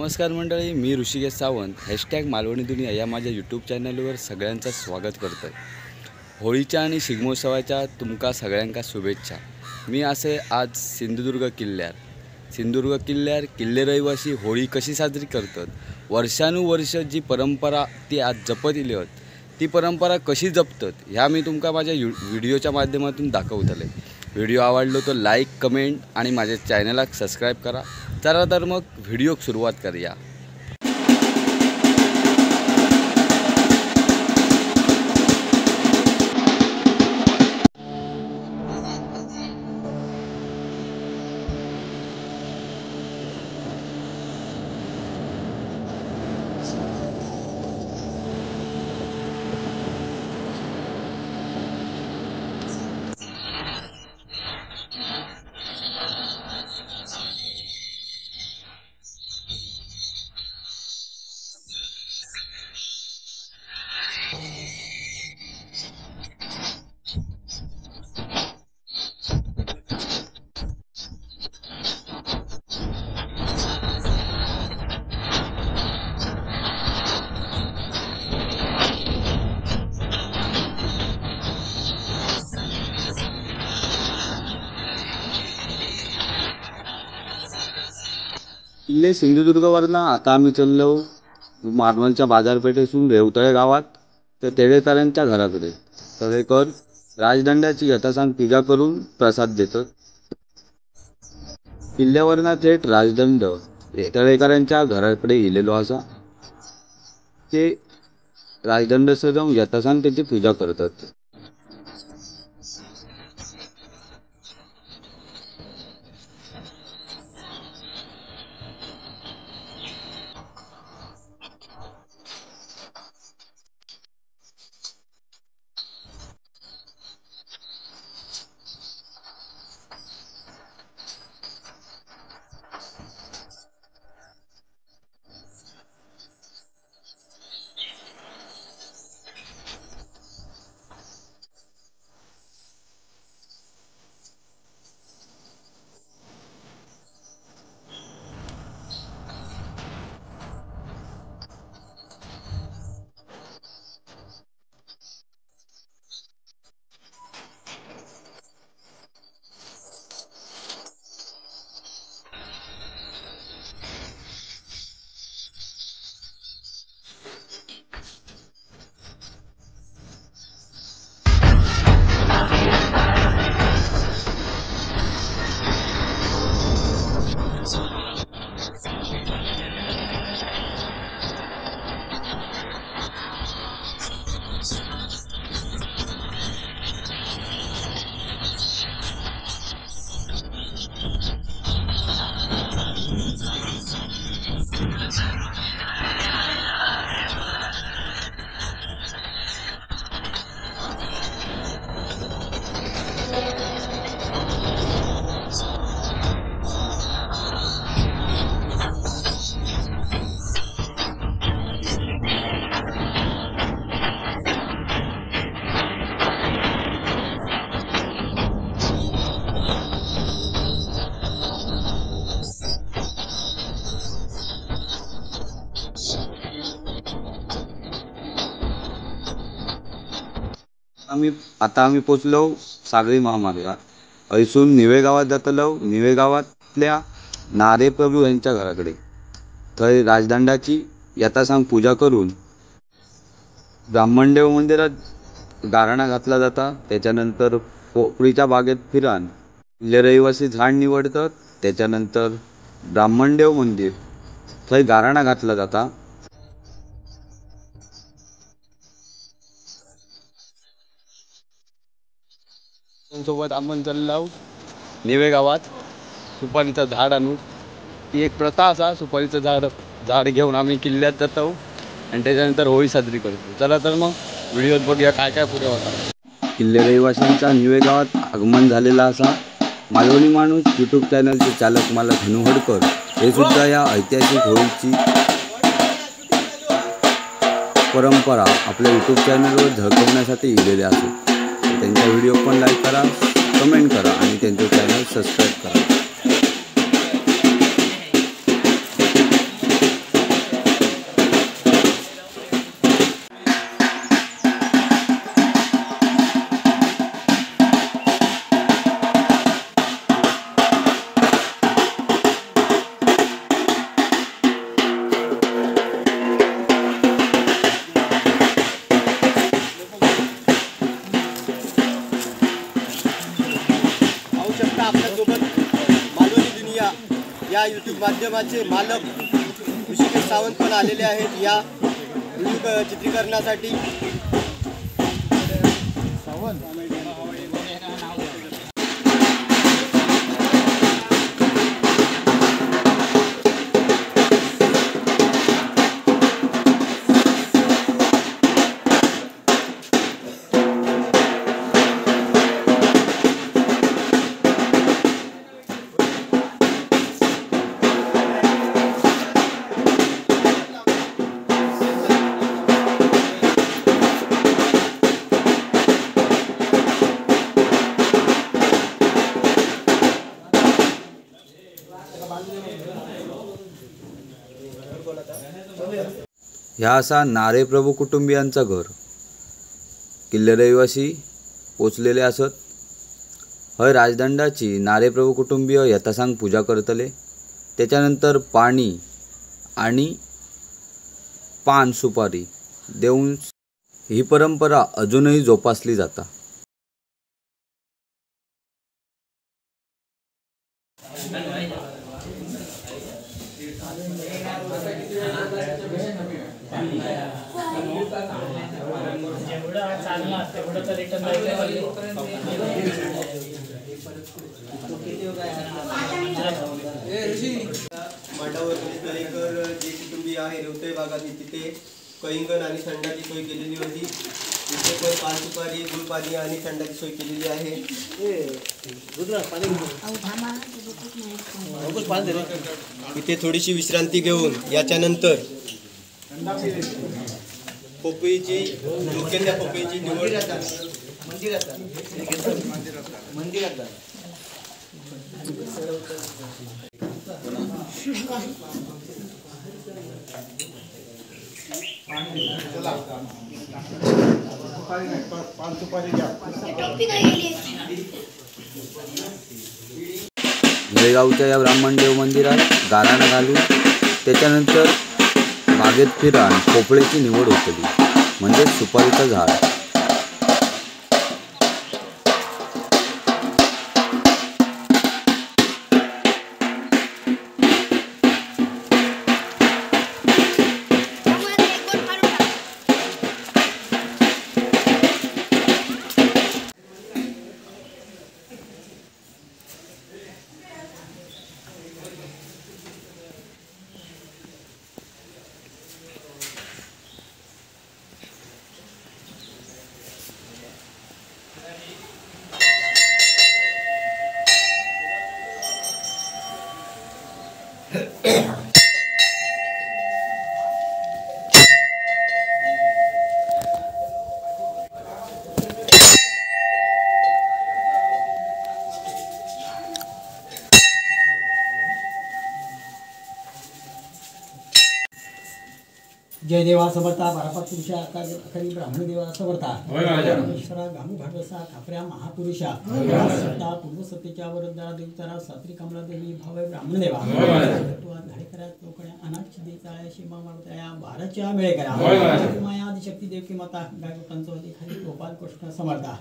नमस्कार मंडळी, मी ऋषिकेश सावंत हॅशटॅग मालवणी दुनिया या माझ्या यूट्यूब चॅनलवर सगळ्यांचं स्वागत करतो आहे। होळीच्या आणि शिगमोत्सवाच्या तुमका सगळ्यांका शुभेच्छा। मी असे आज सिंधुदुर्ग किल्ल्यार किल्ले रहिवासी होळी कशी साजरी करतात, वर्षानुवर्ष जी परंपरा ती आज जपत इली होत, ती परंपरा कशी जपतात ह्या मी तुमका माझ्या व्हिडिओच्या माध्यमातून दाखवतले। व्हिडिओ आवडलो तर लाईक, कमेंट आणि माझ्या चॅनलला सबस्क्राईब करा। चला तर मग व्हिडिओक सुरुवात करूया। किल्ले सिंधुदुर्गवरनं आता आम्ही चाललो मारवणच्या बाजारपेठेतून रेवतळे गावात तर तेडेकरांच्या घराकडे। तळेकर राजदंडाची यथासांग पूजा करून प्रसाद देतात। किल्ल्यावरनं थेट राजदंड तळेकरांच्या घराकडे गेलेलो असा। ते राजदंड सजवून यथासांग त्याची पूजा करतात। आता आम्ही पोचलो सागरी महामार्गावर। ऐसून निवे गावात जातलो। निवे गावातल्या नारे प्रभू यांच्या घराकडे थंय राजदंडाची यथासांग पूजा करून ब्राह्मणदेव मंदिरात गारणा घातला जाता। त्याच्यानंतर पोपळीच्या बागेत फिरान किल्ले रहिवासी झाड निवडतात। त्याच्यानंतर ब्राह्मणदेव मंदिर थंय गारणा घातला जाता। सोबत आपण चाललो निवे गावात सुपारीचं झाड आणून। ती एक प्रथा असा, सुपारीचं झाड घेऊन आम्ही किल्ल्यात जातो आणि त्याच्यानंतर होळी साजरी करतो। चला तर मग व्हिडिओत बघूया काय काय पुढे होता। किल्ले रहिवाशांचा निवे गावात आगमन झालेला असा। मालवणी माणूस यूट्यूब चॅनलचे चालक मला धनुहडकर हे सुद्धा या ऐतिहासिक होळीची परंपरा आपल्या यूट्यूब चॅनलवर झळकवण्यासाठी इलेले असतात। त्यांचा व्हिडिओ पण लाईक करा, कमेंट करा आणि त्यांचे चॅनल सबस्क्राईब करा। आता आपल्यासोबत मालवणी दुनिया या यूट्यूब माध्यमाचे मालक ऋषिकेश सावंत पण आलेले आहेत या व्हिडिओ चित्रीकरणासाठी। ह्या असा नारे प्रभू कुटुंबियांचा घर किल्ले रहिवासी पोचलेले असत। हय राजदंडाची नारे प्रभू कुटुंबीय यथासांग पूजा करतले। त्याच्यानंतर पाणी आणि पान सुपारी देऊन ही परंपरा अजूनही जोपासली जाता। मांडावर तळेकर जे कुटुंबीय आहे रेवतई भागातील तिथे कळिंगण आणि थंडाची सोय केलेली होती। तिथे पण पान सुपारी गुळ पाणी आणि थंडाची सोय केलेली आहे। इथे थोडीशी विश्रांती घेऊन याच्यानंतर पोपईची योग्य त्या पोपईची निवड मंदिरात नळेगावच्या या ब्राह्मणदेव मंदिरात गाराणा घालून त्याच्यानंतर बागेत फिरा आणि पोपळेची निवड होतली म्हणजे सुपारीचं झाड। जय देवा समर्था बारापात पुरुषा अखरी ब्राह्मण देवा समर्था ईश्वरा गामू भाडसा खापऱ्या महापुरुषा सत्ता पूर्व सत्तेच्या वरदारा देवतारा सात्री कमला देवी भावे ब्राह्मण देवा घाडे करा लोकण्या अनाथ देताळ्या सीमा मारताळ्या बाराच्या मेळे करा माया आदिशक्ती देवकी माता गायकोटांचा अधिकारी गोपाल कृष्ण समर्था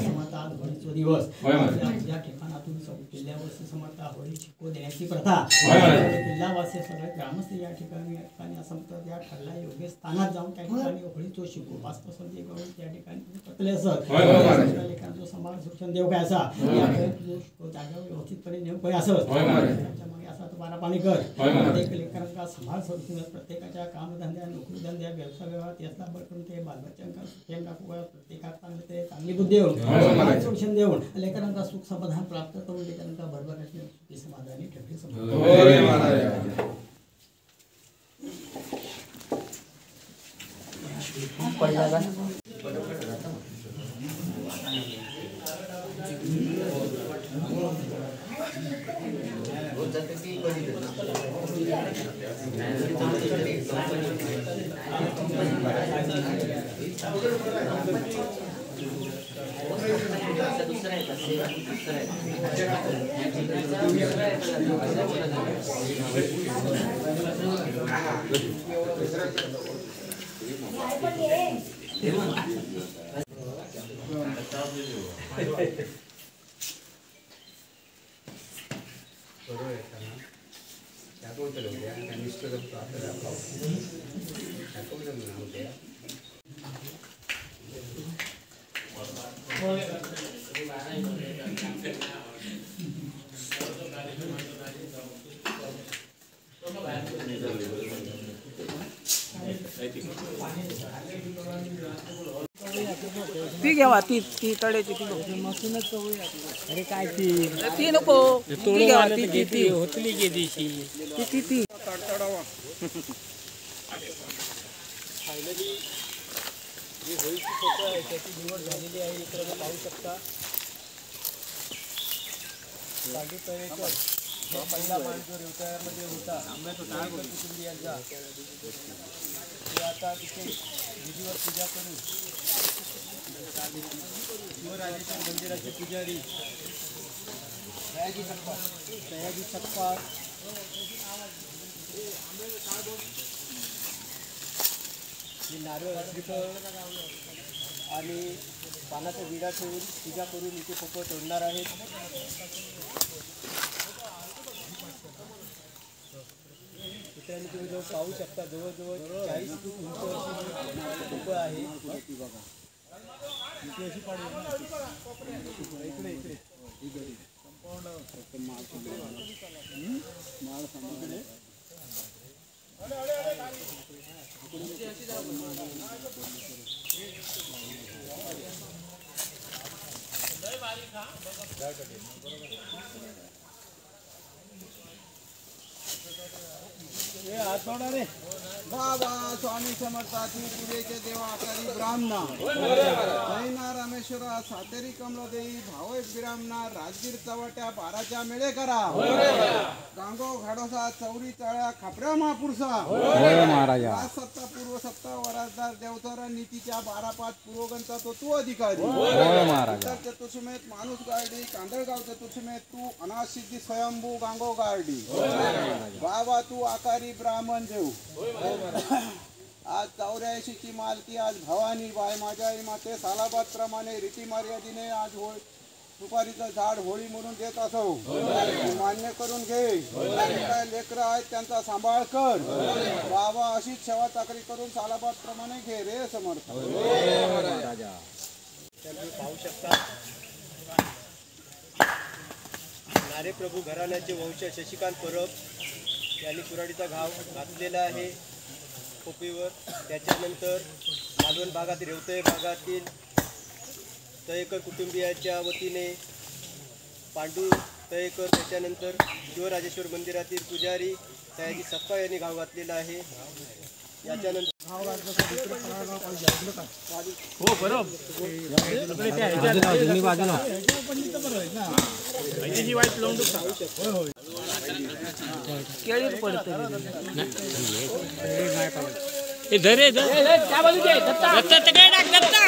समर्था होळीचा दिवस या ठिकाणातून किल्ल्यावर समर्था होळी शिकवू देण्याची प्रथा किल्लावासी सगळे ग्रामस्थ या ठिकाणी असंत या ठरला योग्य स्थानात जाऊन त्या ठिकाणी होळीचो शिकू पाच पसंती करून त्या ठिकाणी पतले असत लेखांचा समाज शिक्षण देव काय असा जागेवर व्यवस्थितपणे नेम काय असत त्याच्या मागे असा तो बारा पाणी कर प्रत्येक लेखकांचा समाज संस्कृती प्रत्येकाच्या कामधंद्या नोकरीधंद्या व्यवसाय व्यवहार यातला बळ करून ते बालबच्चांना प्रेम दाखवा प्रत्येकात चांगली बुद्धी देऊन शिक्षण देऊन लेखकांचा सुख समाधान प्राप्त करून त्याच्यानंतर भरभराटी समाधानी ठेवली समज पडला का ती घ्यावा ती तळ्याची ती मसूनच अरे काय ती नको ती घ्यावा ती होतली की ती फायनली जी होळीची फोटो आहे त्याची निवड झालेली आहे. इकडे पाहू शकता साधी तळेकर हा पहिला मान जो रेवताळ्यामध्ये होता कुटुंबियांचा ते आता तिथे विधीवर पूजा करून शिवराजेश्वर मंदिराचे पुजारी सयाजी सपकाळ ही नारळ श्रीफळ आणि पानाचा विडा ठेवून पूजा करून इथे फोटो तोडणार आहेत. मित्रांनो तुम्ही जवळ पाहू शकता जवळजवळ 40 फूट उंच अशी फोटो आहे. बाबा स्वामी समर्थाची पुरेचे देवा आकारी ब्राह्मणा जैना रामेश्वरा सातेरी कमलादेवी भावक ब्राह्मणा राजगीर चवट्या बाराच्या मेळे करा गांगो घाडोसा चौरी तळ्या खापऱ्या महापुरुषा महाराजा सत्ता पूर्व सत्ता वराजदार देवतर नीतीच्या 12-5 पुरोगंचा तो अधिकारी महाराजा चतुर्समेत माणूस गार्डी कांदळगाव चतुर्समेत तू अनासिद्धी स्वयंभू गांगो गार्डी बाबा तू आकारी ब्राह्मण देव आज 84 ची मालकी आज भवानी बाय माझ्या आई माते सालाबाद प्रमाणे रीती मर्यादेने आज सुपारीचं झाड होळी म्हणून देत असो मान्य करून घे. काय लेकरं आहेत त्यांचा सांभाळ कर बाबा अशीच सेवा चाकरी करून सालाबाद प्रमाणे घे रे समर्थ. पाहू शकता नारे प्रभू घराण्याचे वंश शशिकांत परब यांनी कुऱ्हाडीचा घाव घातलेला आहे खोपीवर. त्याच्यानंतर मालवण भागातील रेवतळे भागातील तळेकर कुटुंबियाच्या वतीने पांडू तळेकर, त्याच्यानंतर शिवराजेश्वर मंदिरातील पुजारी सयाजी सपकाळ यांनी घाव घातलेला आहे. याच्यानंतर केळी पडते हे धरे त्या बाजूचे दत्ता तिकडे टाक दत्ता.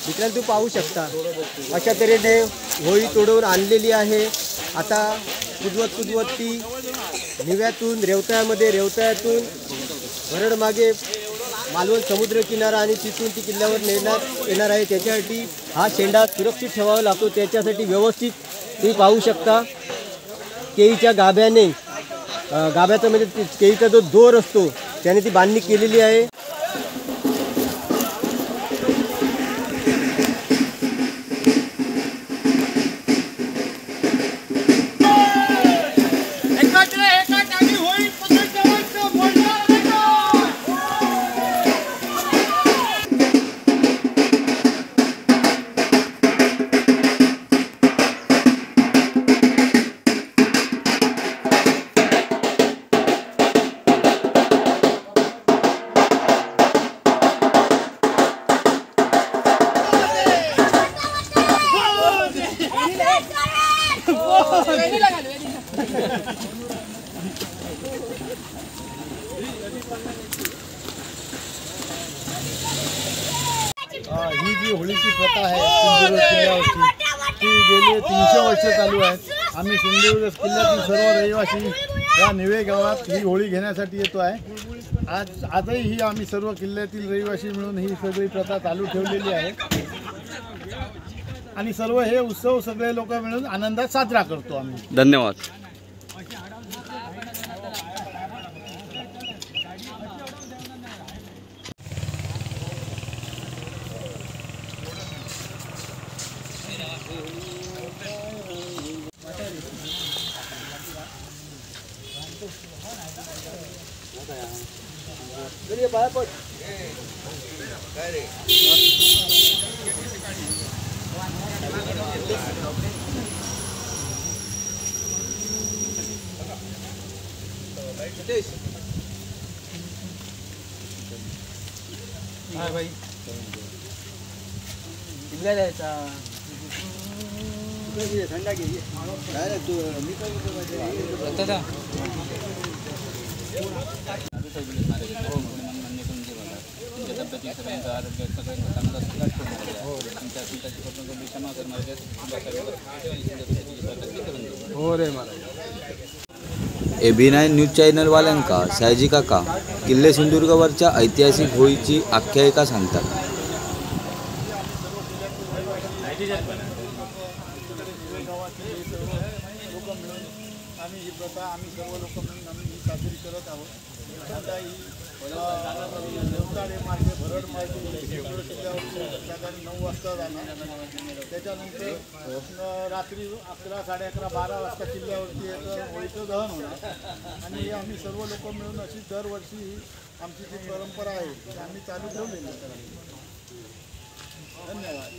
मित्रांनो तू पाहू शकता अशा तऱ्हेने होळी तोडवून आणलेली आहे. आता कुदवत ती निव्यातून रेवताळ्यातून वरड मागे मालवण समुद्र किनारा आणि तिथून ती किल्ल्यावर नेण्यात येणार आहे. त्याच्यासाठी हा शेंडा सुरक्षित ठेवावा लागतो. त्याच्यासाठी व्यवस्थित तुम्ही पाहू शकता केळीच्या गाभ्याचा म्हणजे केळीचा जो दोर असतो त्याने ती बांधणी केलेली आहे. ही जी होळीची प्रथा आहे सिंधुदुर्ग किल्ल्यावरची ती गेली 300 वर्ष चालू आहे. आम्ही सिंधुदुर्ग किल्ल्यातील सर्व रहिवासी या निवे गावात ही होळी घेण्यासाठी येतो आहे. आजही ही आम्ही सर्व किल्ल्यातील रहिवासी मिळून ही सगळी प्रथा चालू ठेवलेली आहे आणि सर्व हे उत्सव सगळे लोक मिळून आनंदात साजरा करतो आम्ही. धन्यवाद. भाई किल्ला जायचा थंडा घे हो रे मला AB9 न्यूज चॅनलवाल्यांका सयाजी काका किल्ले सिंधुदुर्गवरच्या ऐतिहासिक होळीची आख्यायिका सांगतात. आम्ही ही प्रथा आम्ही सर्व लोक मिळून आम्ही ही साजरी करत आहोत. आता ही देवताळे मार्गे भरड मार्गे किल्ल्यावरती सकाळी 9 वाजता जाणार. त्याच्यानंतर रात्री 11, 11:30, 12 वाजता किल्ल्यावरती होळीचं दहन होणार आणि आम्ही सर्व लोक मिळून अशी दरवर्षी आमची जी परंपरा आहे ती आम्ही चालू ठेवलेली आहे. धन्यवाद.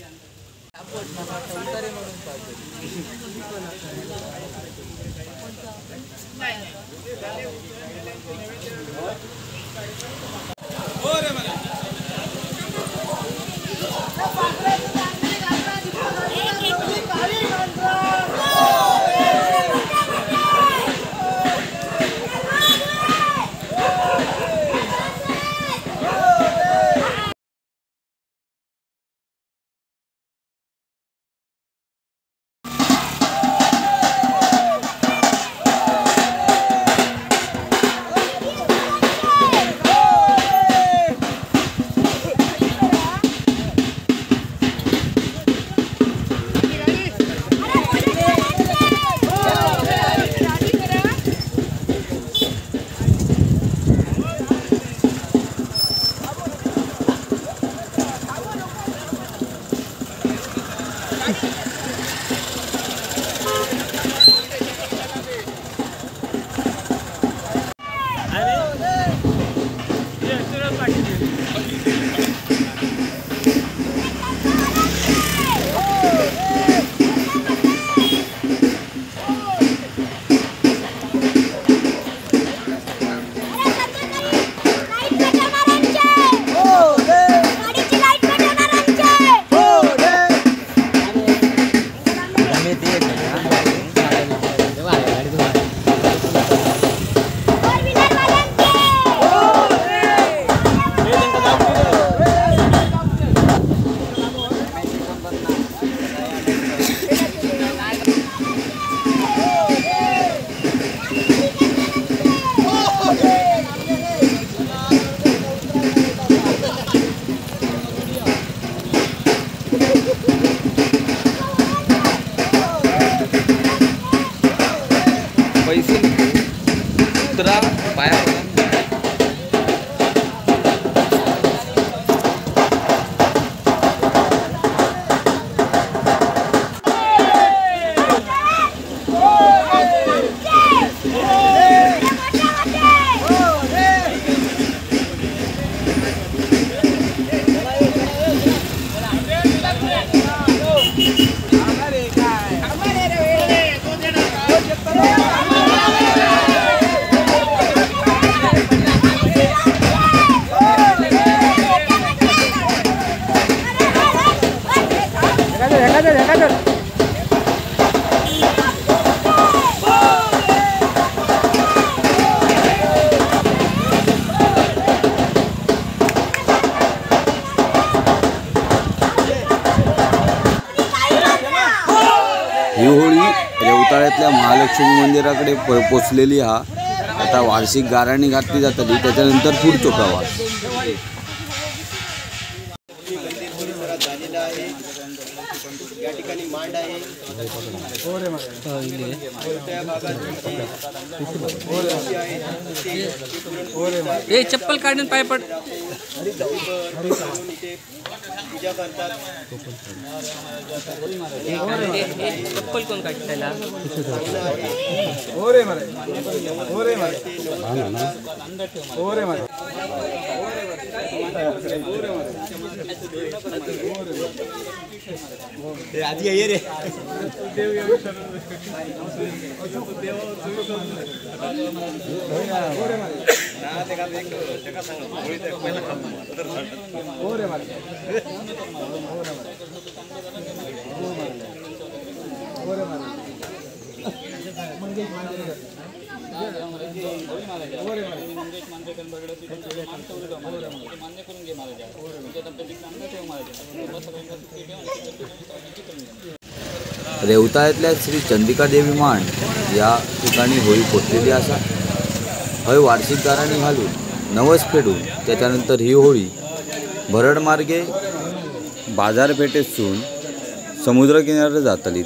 लक्ष्मी मंदिराकडे पोचलेली हा. आता वार्षिक गाराणी घातली जातली, त्याच्यानंतर पुढचो प्रवास. झालेला आहे. या ठिकाणी मांड आहे. हे चप्पल काढून पाय पड. पूजा करतात. चप्पल कोण काढतायला? आधी ये रे. रेवताळ्यातल्या श्री चंदिका देवी मांड या ठिकाणी होळी पोचलेली असा. हय वार्षिक गाराणी घालून नवस फेडून त्याच्यानंतर ही होळी भरड मार्गे बाजारपेठेतून समुद्रकिनाऱ्यावर जातली.